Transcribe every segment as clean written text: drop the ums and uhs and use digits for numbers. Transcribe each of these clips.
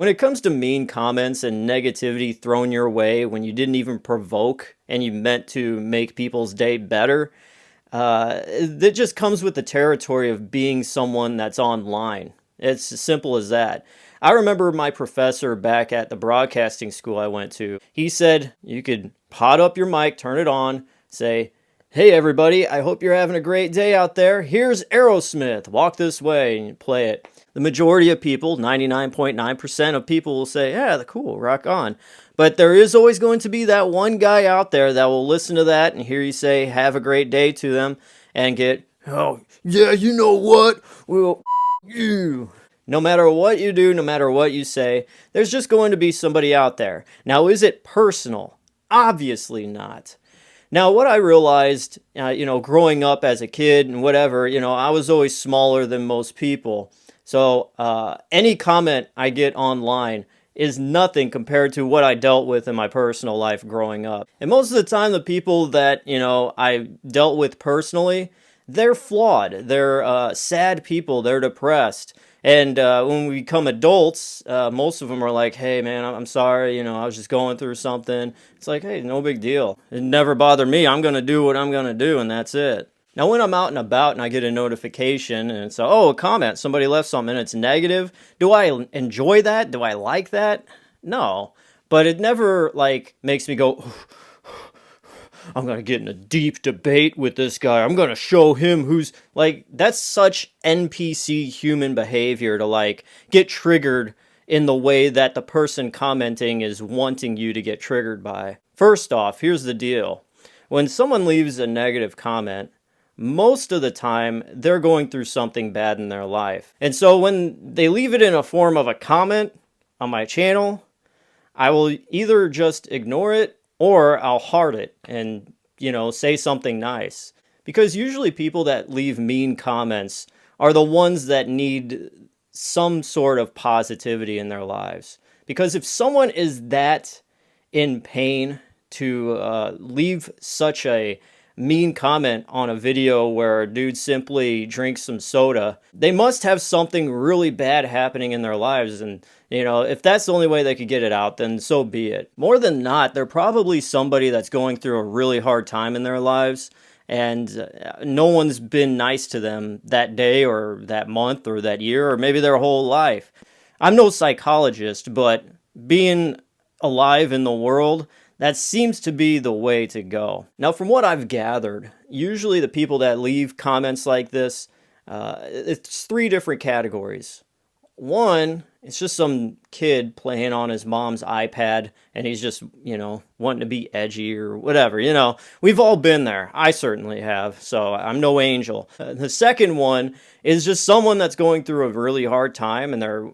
When it comes to mean comments and negativity thrown your way when you didn't even provoke and you meant to make people's day better, that just comes with the territory of being someone that's online. It's as simple as that. I remember my professor back at the broadcasting school I went to. He said you could pot up your mic, turn it on, say, "Hey everybody, I hope you're having a great day out there. Here's Aerosmith. Walk this way," and you play it. The majority of people, 99.9% of people will say, "Yeah, cool, rock on." But there is always going to be that one guy out there that will listen to that and hear you say, "Have a great day" to them and get, "Oh, yeah, you know what? Well, you." No matter what you do, no matter what you say, there's just going to be somebody out there. Now, is it personal? Obviously not. Now, what I realized, growing up as a kid and whatever, I was always smaller than most people. So any comment I get online is nothing compared to what I dealt with in my personal life growing up. And most of the time, the people that, I dealt with personally, they're flawed. They're sad people. They're depressed. And when we become adults, most of them are like, "Hey, man, I'm sorry. I was just going through something." It's like, "Hey, no big deal. It never bothered me. I'm going to do what I'm going to do, and that's it." Now, when I'm out and about and I get a notification and it's, "Oh, a comment, somebody left something," and it's negative, do I enjoy that? Do I like that? No. But it never, makes me go, "I'm going to get in a deep debate with this guy. I'm going to show him who's," that's such NPC human behavior to, get triggered in the way that the person commenting is wanting you to get triggered by. First off, here's the deal. When someone leaves a negative comment, most of the time they're going through something bad in their life. And so when they leave it in a form of a comment on my channel, I will either just ignore it or I'll heart it and, say something nice. Because usually people that leave mean comments are the ones that need some sort of positivity in their lives. Because if someone is that in pain to leave such a mean comment on a video where a dude simply drinks some soda, they must have something really bad happening in their lives. And, if that's the only way they could get it out, then so be it. More than not, they're probably somebody that's going through a really hard time in their lives. And no one's been nice to them that day or that month or that year or maybe their whole life. I'm no psychologist, but being alive in the world, that seems to be the way to go. Now, from what I've gathered, usually the people that leave comments like this, it's three different categories. One, it's just some kid playing on his mom's iPad and he's just, wanting to be edgy or whatever. We've all been there. I certainly have, so I'm no angel. The second one is just someone that's going through a really hard time and they're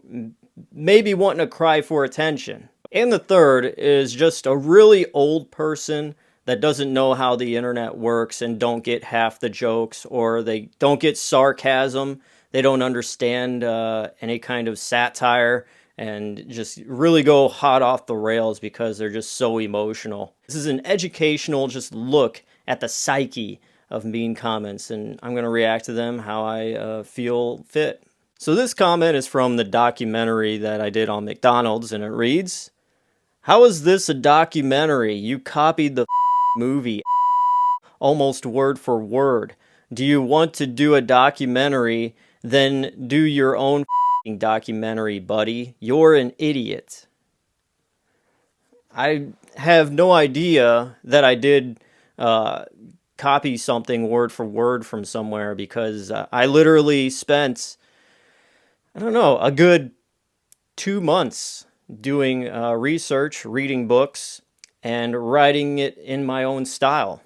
maybe wanting to cry for attention. And the third is just a really old person that doesn't know how the internet works and don't get half the jokes, or they don't get sarcasm. They don't understand any kind of satire and just really go hot off the rails because they're just so emotional. This is an educational just look at the psyche of mean comments, and I'm going to react to them how I feel fit. So this comment is from the documentary that I did on McDonald's, and it reads, "How is this a documentary? You copied the movie almost word for word. Do you want to do a documentary? Then do your own documentary, buddy. You're an idiot." I have no idea that I did copy something word for word from somewhere because I literally spent, I don't know, a good 2 months doing research, reading books, and writing it in my own style.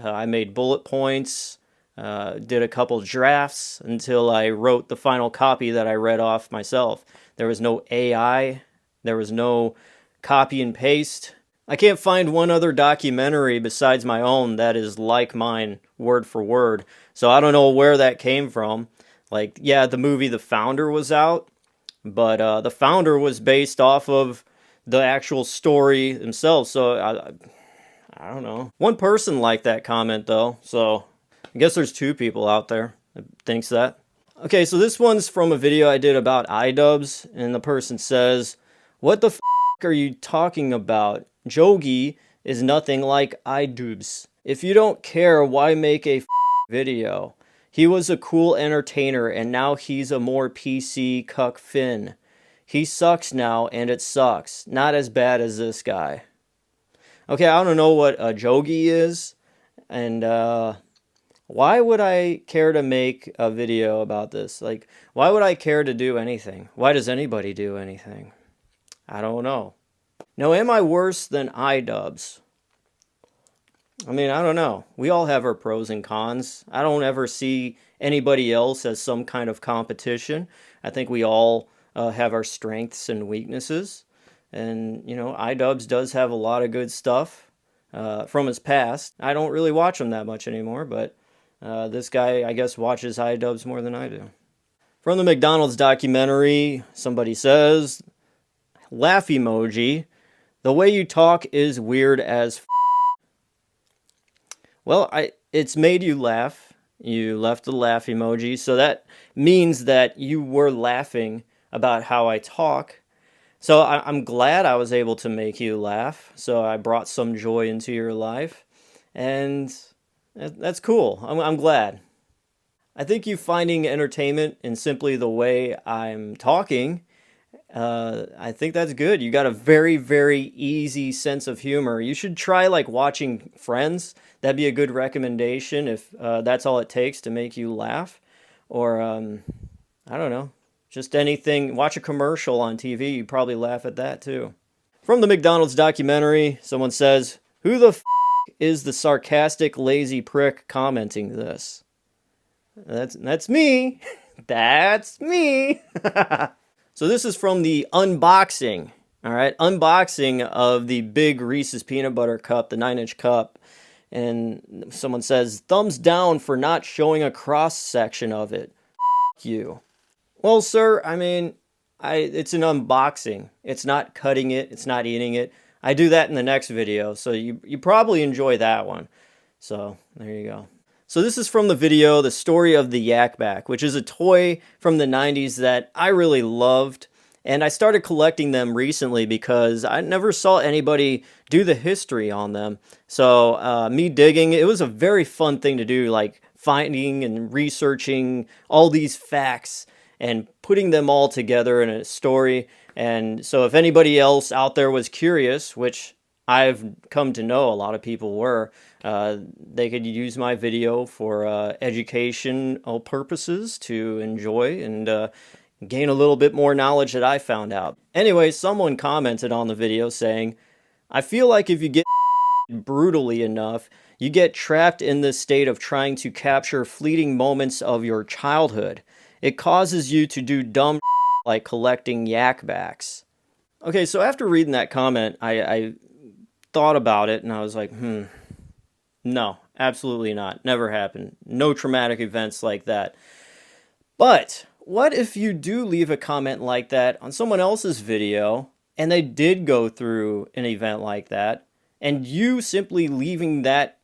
I made bullet points, did a couple drafts until I wrote the final copy that I read off myself. There was no AI. There was no copy and paste. I can't find one other documentary besides my own that is like mine, word for word. So I don't know where that came from. The movie The Founder was out, but The Founder was based off of the actual story themselves. So I don't know. One person liked that comment though, so I guess there's two people out there that thinks that. Okay, so this one's from a video I did about iDubbbz, and the person says, What the f are you talking about? Jogi is nothing like iDubbbz. If you don't care, why make a video? He was a cool entertainer and now he's a more PC cuck Finn. He sucks now and it sucks. Not as bad as this guy. Okay, I don't know what a Jogi is, and why would I care to make a video about this? Like, why would I care to do anything? Why does anybody do anything? I don't know. Now, am I worse than iDubbbz? I mean, I don't know. We all have our pros and cons. I don't ever see anybody else as some kind of competition. I think we all have our strengths and weaknesses. And, you know, iDubbbz does have a lot of good stuff from his past. I don't really watch him that much anymore, but this guy, I guess, watches iDubbbz more than I do. From the McDonald's documentary, somebody says, laugh emoji, the way you talk is weird as f. Well, it's made you laugh. You left the laugh emoji, so that means that you were laughing about how I talk. So I'm glad I was able to make you laugh. So I brought some joy into your life, and that's cool. I'm glad. I think you finding entertainment in simply the way I'm talking, I think that's good. You got a very, very easy sense of humor. You should try like watching Friends. That'd be a good recommendation if that's all it takes to make you laugh. Or, I don't know, just anything. Watch a commercial on TV. You probably laugh at that too. From the McDonald's documentary, someone says, who the f is the sarcastic, lazy prick commenting this? That's me. That's me. So this is from the unboxing, all right? Unboxing of the big Reese's Peanut Butter Cup, the 9-inch cup. And someone says, thumbs down for not showing a cross-section of it. F you. Well, sir, I mean, it's an unboxing. It's not cutting it. It's not eating it. I do that in the next video, so you probably enjoy that one. So there you go. So this is from the video, The Story of the Yak Bak, which is a toy from the 90s that I really loved. And I started collecting them recently because I never saw anybody do the history on them. So me digging, it was a very fun thing to do, like finding and researching all these facts and putting them all together in a story. And so if anybody else out there was curious, which I've come to know a lot of people were, they could use my video for educational purposes to enjoy and gain a little bit more knowledge that I found out. Anyway, someone commented on the video saying, I feel like if you get brutally enough, you get trapped in this state of trying to capture fleeting moments of your childhood. It causes you to do dumb like collecting yak backs. Okay, so after reading that comment, I thought about it and I was like, no, absolutely not. Never happened. No traumatic events like that. But what if you do leave a comment like that on someone else's video and they did go through an event like that, and you simply leaving that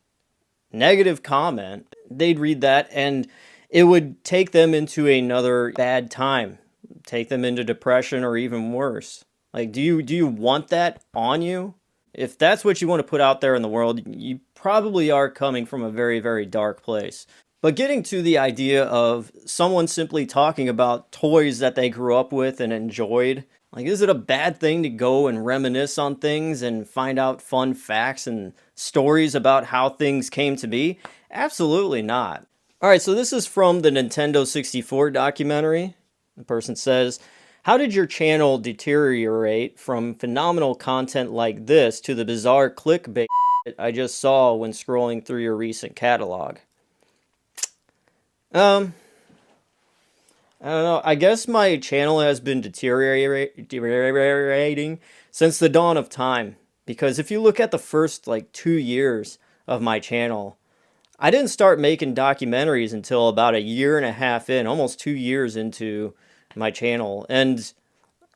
negative comment, they'd read that and it would take them into another bad time, take them into depression or even worse. Like, do you want that on you? If that's what you want to put out there in the world, you probably are coming from a very, very dark place. But getting to the idea of someone simply talking about toys that they grew up with and enjoyed, like, is it a bad thing to go and reminisce on things and find out fun facts and stories about how things came to be? Absolutely not. All right, so this is from the Nintendo 64 documentary. The person says, how did your channel deteriorate from phenomenal content like this to the bizarre clickbait I just saw when scrolling through your recent catalog? I don't know. I guess my channel has been deteriorating since the dawn of time. Because if you look at the first, 2 years of my channel, I didn't start making documentaries until about 1.5 years in, almost 2 years into my channel. And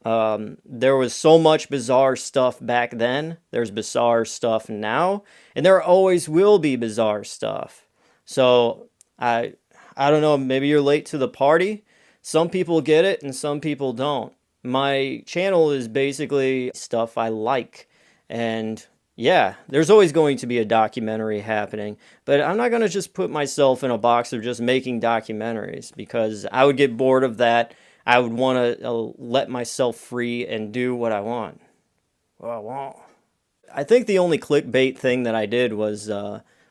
there was so much bizarre stuff back then. There's bizarre stuff now. And there always will be bizarre stuff. So, I don't know, maybe you're late to the party. Some people get it and some people don't. My channel is basically stuff I like. And yeah, there's always going to be a documentary happening, but I'm not going to just put myself in a box of just making documentaries because I would get bored of that. I would want to let myself free and do what I want. What I want. I think the only clickbait thing that I did was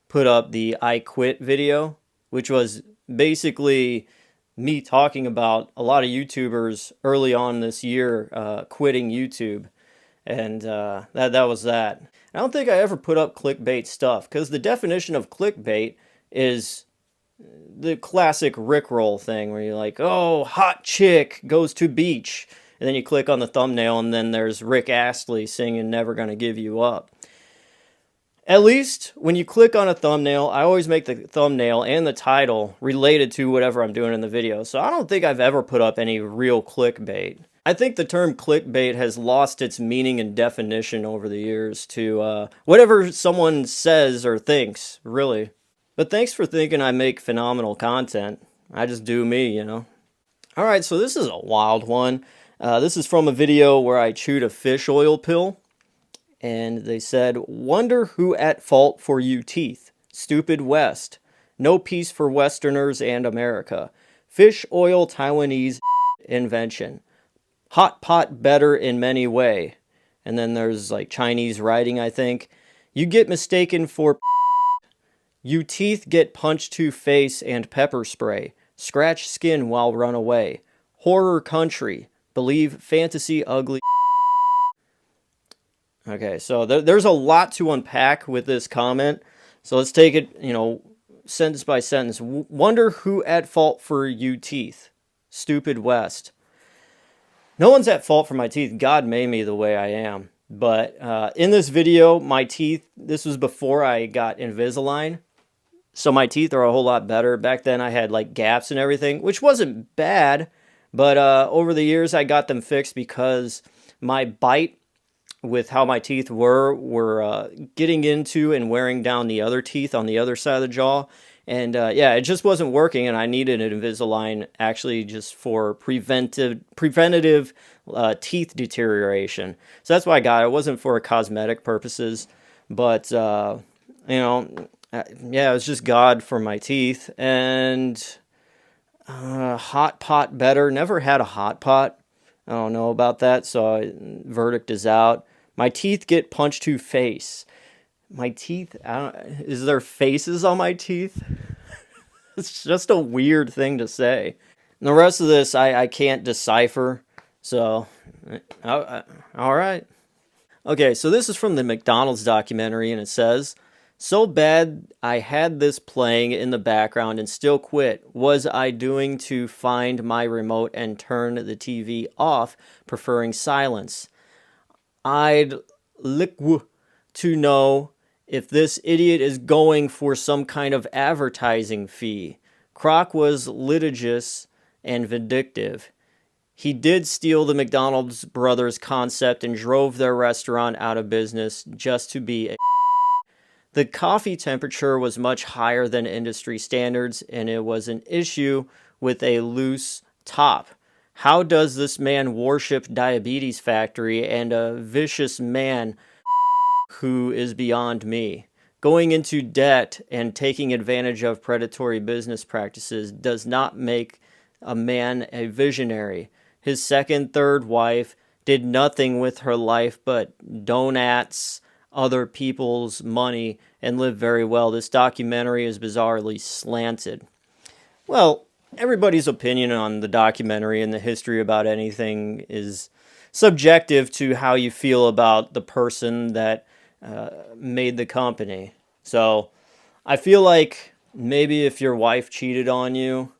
put up the I quit video, which was basically me talking about a lot of YouTubers early on this year quitting YouTube, and that was that. I don't think I ever put up clickbait stuff because the definition of clickbait is the classic Rickroll thing where you're like, oh, hot chick goes to beach. And then you click on the thumbnail, and then there's Rick Astley singing Never Gonna Give You Up. At least when you click on a thumbnail, I always make the thumbnail and the title related to whatever I'm doing in the video. So I don't think I've ever put up any real clickbait. I think the term clickbait has lost its meaning and definition over the years to whatever someone says or thinks, really. But thanks for thinking I make phenomenal content. I just do me, you know. Alright, so this is a wild one. This is from a video where I chewed a fish oil pill. And they said, wonder who at fault for you teeth. Stupid West. No peace for Westerners and America. Fish oil Taiwanese invention. Hot pot better in many way. And then there's like Chinese writing, I think. You get mistaken for you teeth get punched to face and pepper spray. Scratch skin while run away. Horror country. Believe fantasy ugly. Okay, so there's a lot to unpack with this comment. So let's take it, sentence by sentence. Wonder who at fault for you teeth. Stupid West. No one's at fault for my teeth. God made me the way I am. But in this video, my teeth, this was before I got Invisalign. So my teeth are a whole lot better. Back then I had like gaps and everything, which wasn't bad. But over the years I got them fixed because my bite with how my teeth were getting into and wearing down the other teeth on the other side of the jaw. And yeah, it just wasn't working, and I needed an Invisalign actually just for preventative teeth deterioration. So that's why I got it. It wasn't for cosmetic purposes, but yeah, it was just God for my teeth. And hot pot better. Never had a hot pot. I don't know about that, so verdict is out. My teeth get punched to face. My teeth, is there faces on my teeth? It's just a weird thing to say. And the rest of this, I can't decipher, so, all right. Okay, so this is from the McDonald's documentary, and it says, so bad I had this playing in the background and still quit. Was I doing to find my remote and turn the TV off, preferring silence? I'd like to know if this idiot is going for some kind of advertising fee. Kroc was litigious and vindictive. He did steal the McDonald's brothers concept and drove their restaurant out of business just to be a The coffee temperature was much higher than industry standards, and it was an issue with a loose top. How does this man worship Diabetes Factory and a vicious man who is beyond me? Going into debt and taking advantage of predatory business practices does not make a man a visionary. His third wife did nothing with her life but donuts, other people's money, and live very well. This documentary is bizarrely slanted. Well, everybody's opinion on the documentary and the history about anything is subjective to how you feel about the person that made the company. So I feel like maybe if your wife cheated on you,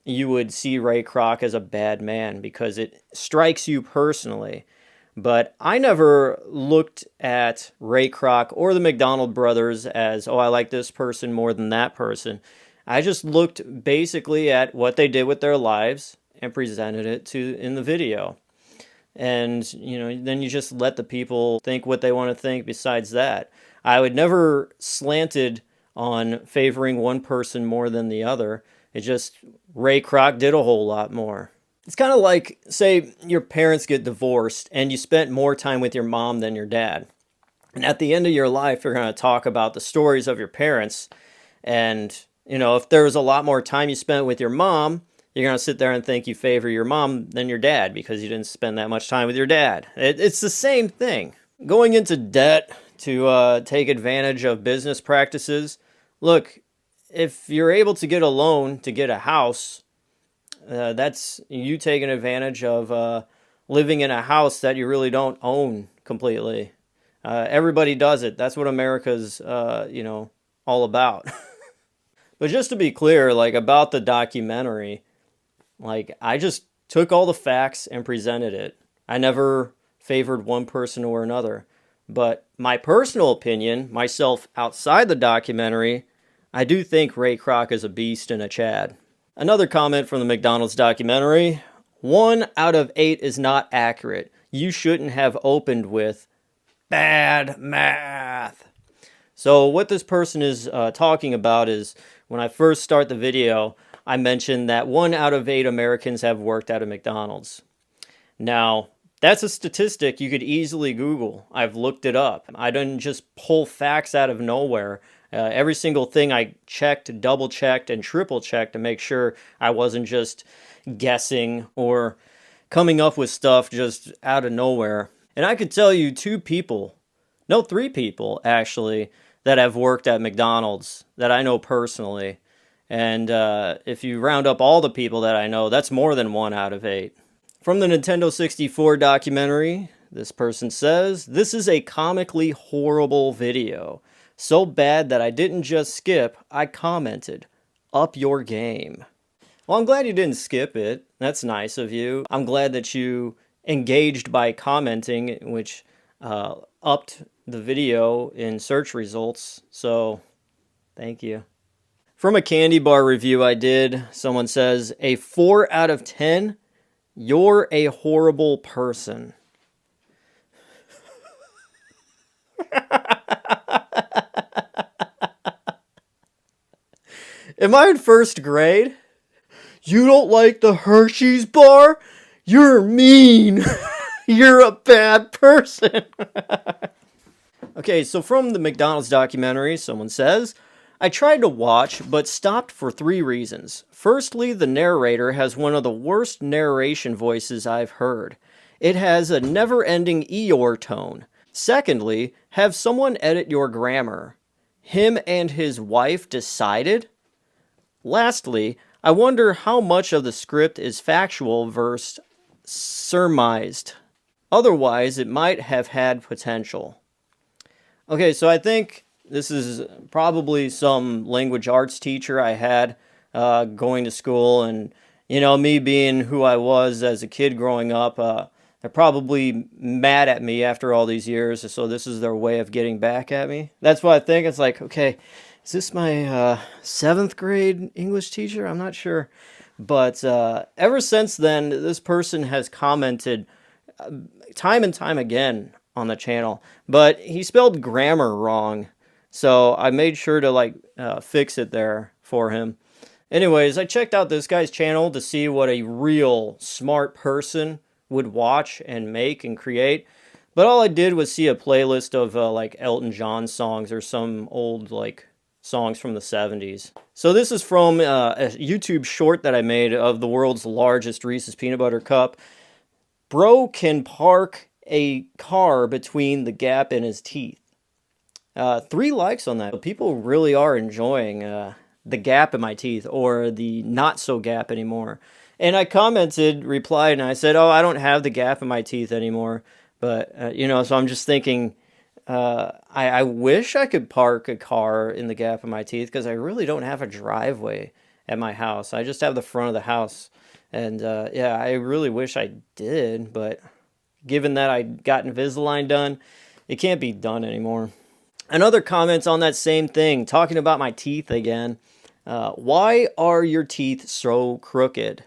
you would see Ray Kroc as a bad man because it strikes you personally. But I never looked at Ray Kroc or the McDonald brothers as, oh, I like this person more than that person. I just looked basically at what they did with their lives and presented it in the video. And, then you just let the people think what they want to think besides that. I would never slanted on favoring one person more than the other. It just, Ray Kroc did a whole lot more. It's kind of like, say, your parents get divorced and you spent more time with your mom than your dad. And at the end of your life, you're going to talk about the stories of your parents. And, if there was a lot more time you spent with your mom, you're going to sit there and think you favor your mom than your dad because you didn't spend that much time with your dad. It's the same thing. Going into debt to take advantage of business practices. Look, if you're able to get a loan to get a house, that's you taking advantage of living in a house that you really don't own completely. Everybody does it. That's what America's, all about. But just to be clear, like about the documentary, like I just took all the facts and presented it. I never favored one person or another. But my personal opinion, myself outside the documentary, I do think Ray Kroc is a beast and a Chad. Another comment from the McDonald's documentary: 1 out of 8 is not accurate. You shouldn't have opened with bad math. So what this person is talking about is when I first start the video, I mentioned that 1 out of 8 Americans have worked at a McDonald's. Now, that's a statistic you could easily Google. I've looked it up. I didn't just pull facts out of nowhere. Every single thing I checked, double checked, and triple checked to make sure I wasn't just guessing or coming up with stuff just out of nowhere. And I could tell you 3 people actually, that have worked at McDonald's that I know personally. And if you round up all the people that I know, that's more than 1 out of 8. From the Nintendo 64 documentary, this person says, "This is a comically horrible video. So bad that I didn't just skip, I commented. Up your game." Well, I'm glad you didn't skip it. That's nice of you. I'm glad that you engaged by commenting, which upped the video in search results. So, thank you. From a candy bar review I did, someone says, "A 4 out of 10? You're a horrible person." Am I in first grade? You don't like the Hershey's bar? You're mean. You're a bad person. Okay, so from the McDonald's documentary, someone says, "I tried to watch, but stopped for 3 reasons. Firstly, the narrator has one of the worst narration voices I've heard. It has a never-ending Eeyore tone. Secondly, have someone edit your grammar. Him and his wife decided? Lastly, I wonder how much of the script is factual versus surmised. Otherwise, it might have had potential." Okay, so I think this is probably some language arts teacher I had going to school, and me being who I was as a kid growing up, they're probably mad at me after all these years, so this is their way of getting back at me. That's what I think. It's like, okay, is this my 7th grade English teacher? I'm not sure. But ever since then, this person has commented time and time again on the channel, but he spelled grammar wrong. So I made sure to fix it there for him. Anyways, I checked out this guy's channel to see what a real smart person would watch and make and create. But all I did was see a playlist of Elton John songs or some old songs from the 70s. So this is from a YouTube short that I made of the world's largest Reese's Peanut Butter Cup. Bro can park a car between the gap in his teeth. 3 likes on that. People really are enjoying the gap in my teeth, or the not so gap anymore. And I replied, and I said, "Oh, I don't have the gap in my teeth anymore." But, so I'm just thinking, I wish I could park a car in the gap in my teeth, because I really don't have a driveway at my house. I just have the front of the house. And, I really wish I did, but given that I got Invisalign done, it can't be done anymore. Another comment on that same thing, talking about my teeth again. Why are your teeth so crooked?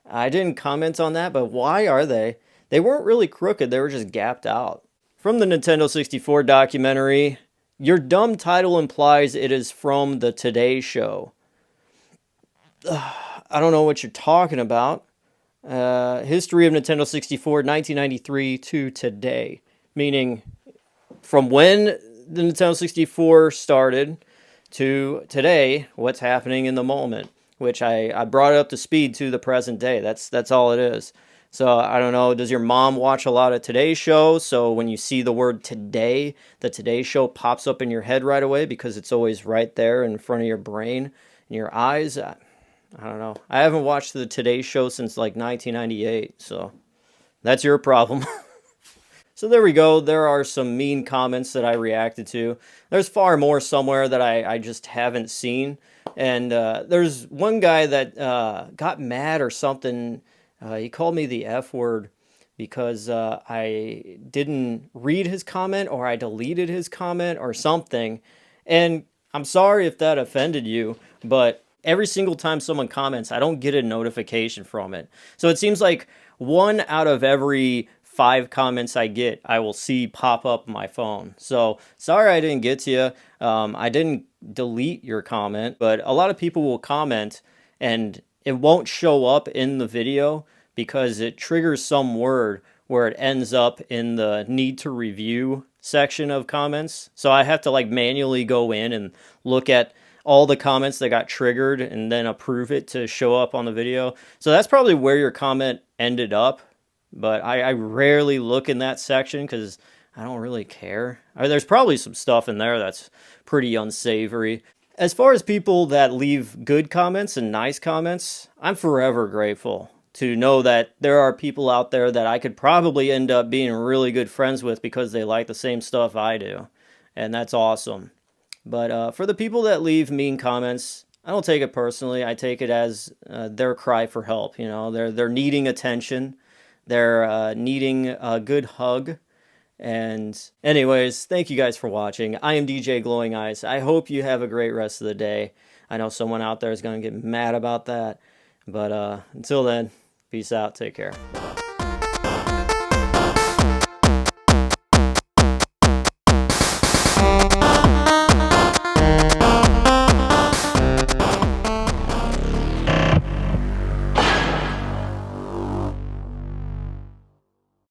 I didn't comment on that, but why are they? They weren't really crooked, they were just gapped out. From the Nintendo 64 documentary, your dumb title implies it is from the Today Show. I don't know what you're talking about. History of Nintendo 64, 1993 to today. Meaning from when the Nintendo 64 started to today, what's happening in the moment, which I brought it up to speed to the present day. That's all it is. So I don't know, does your mom watch a lot of Today Show? So when you see the word today, the Today Show pops up in your head right away because it's always right there in front of your brain and your eyes. I don't know. I haven't watched the Today Show since like 1998, so that's your problem. So there we go. There are some mean comments that I reacted to. There's far more somewhere that I just haven't seen. And there's one guy that got mad or something. He called me the F word because I didn't read his comment or I deleted his comment or something. And I'm sorry if that offended you, but every single time someone comments, I don't get a notification from it. So it seems like one out of every 5 comments I get, I will see pop up my phone. So sorry I didn't get to you. I didn't delete your comment, but a lot of people will comment and it won't show up in the video because it triggers some word where it ends up in the need to review section of comments. So I have to like manually go in and look at all the comments that got triggered and then approve it to show up on the video. So that's probably where your comment ended up. But I rarely look in that section because I don't really care. There's probably some stuff in there that's pretty unsavory. As far as people that leave good comments and nice comments, I'm forever grateful to know that there are people out there that I could probably end up being really good friends with because they like the same stuff I do. And that's awesome. But for the people that leave mean comments, I don't take it personally. I take it as their cry for help. You know, they're needing attention. They're needing a good hug. And anyways, thank you guys for watching. I am DJ Glowing Eyes. I hope you have a great rest of the day. I know someone out there is going to get mad about that. But until then, peace out. Take care.